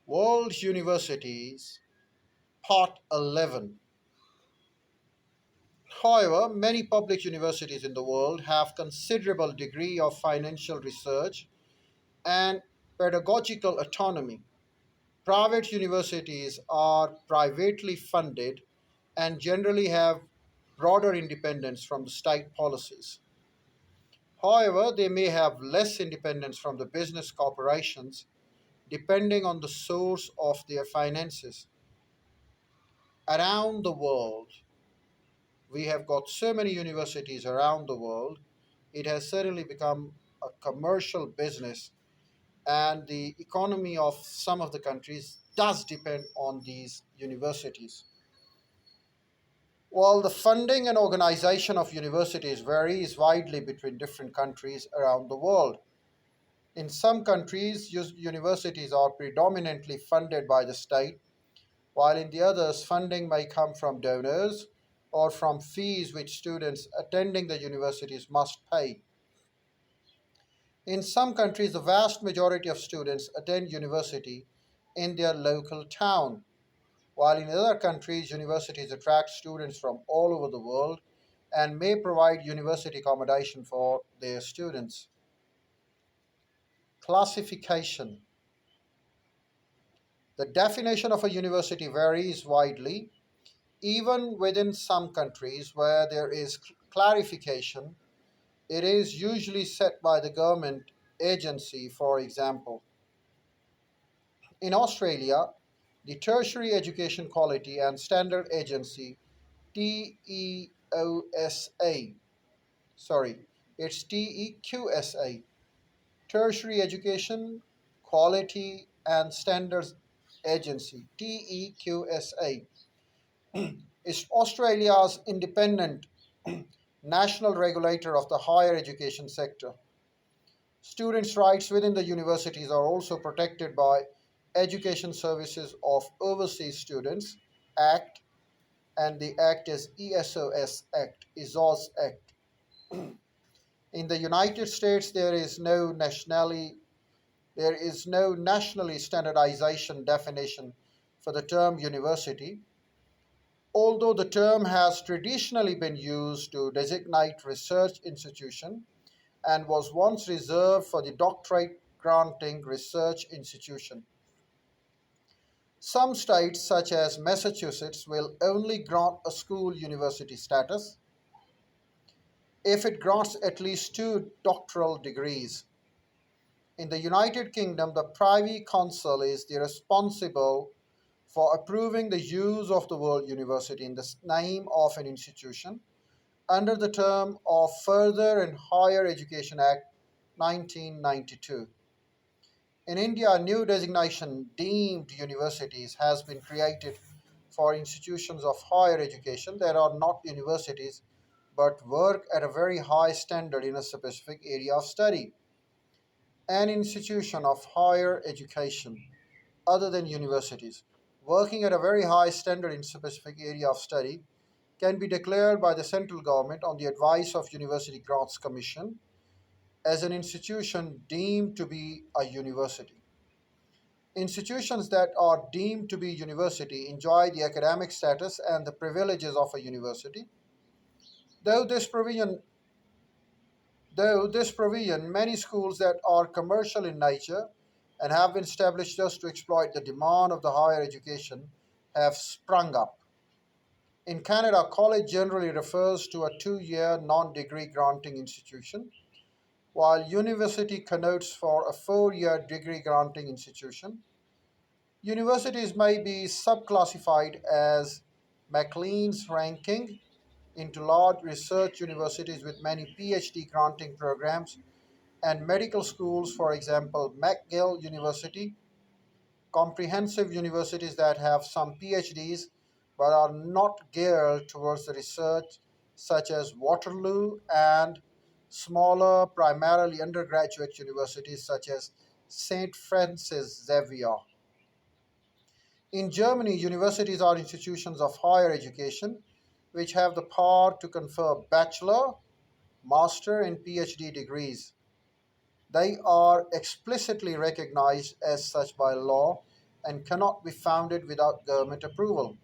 World Universities, Part 11. However, many public universities in the world have considerable degree of financial research and pedagogical autonomy. Private universities are privately funded and generally have broader independence from the state policies. However, they may have less independence from the business corporations depending on the source of their finances. Around the world, we have got so many universities around the world. It has certainly become a commercial business, and the economy of some of the countries does depend on these universities. While the funding and organization of universities varies widely between different countries around the world, in some countries, universities are predominantly funded by the state, while in the others, funding may come from donors or from fees which students attending the universities must pay. In some countries, the vast majority of students attend university in their local town, while in other countries, universities attract students from all over the world and may provide university accommodation for their students. Classification. The definition of a university varies widely, even within some countries where there is clarification. It is usually set by the government agency, for example. In Australia, the Tertiary Education Quality and Standard Agency, TEOSA, sorry, it's TEQSA, Tertiary Education Quality and Standards Agency, TEQSA, is Australia's independent national regulator of the higher education sector. Students' rights within the universities are also protected by Education Services of Overseas Students Act, and the act is ESOS Act, ESOS Act. In the United States, there is no nationally standardization definition for the term university, although the term has traditionally been used to designate research institution and was once reserved for the doctorate granting research institution. Some states, such as Massachusetts, will only grant a school university status if it grants at least two doctoral degrees. In the United Kingdom, the Privy Council is the responsible for approving the use of the word university in the name of an institution under the term of Further and Higher Education Act 1992. In India, a new designation, deemed universities, has been created for institutions of higher education that are not universities but work at a very high standard in a specific area of study. An institution of higher education other than universities working at a very high standard in specific area of study can be declared by the central government on the advice of University Grants Commission as an institution deemed to be a university. Institutions that are deemed to be university enjoy the academic status and the privileges of a university. Though this provision, though this provision, many schools that are commercial in nature and have been established just to exploit the demand of the higher education have sprung up. In Canada, college generally refers to a 2 year non degree granting institution, while university connotes for a 4 year degree granting institution. Universities may be subclassified as Maclean's ranking into large research universities with many PhD granting programs and medical schools, for example, McGill University, comprehensive universities that have some PhDs but are not geared towards the research, such as Waterloo, and smaller, primarily undergraduate universities such as St. Francis Xavier. In Germany, universities are institutions of higher education which have the power to confer bachelor, master, and PhD degrees. They are explicitly recognized as such by law and cannot be founded without government approval.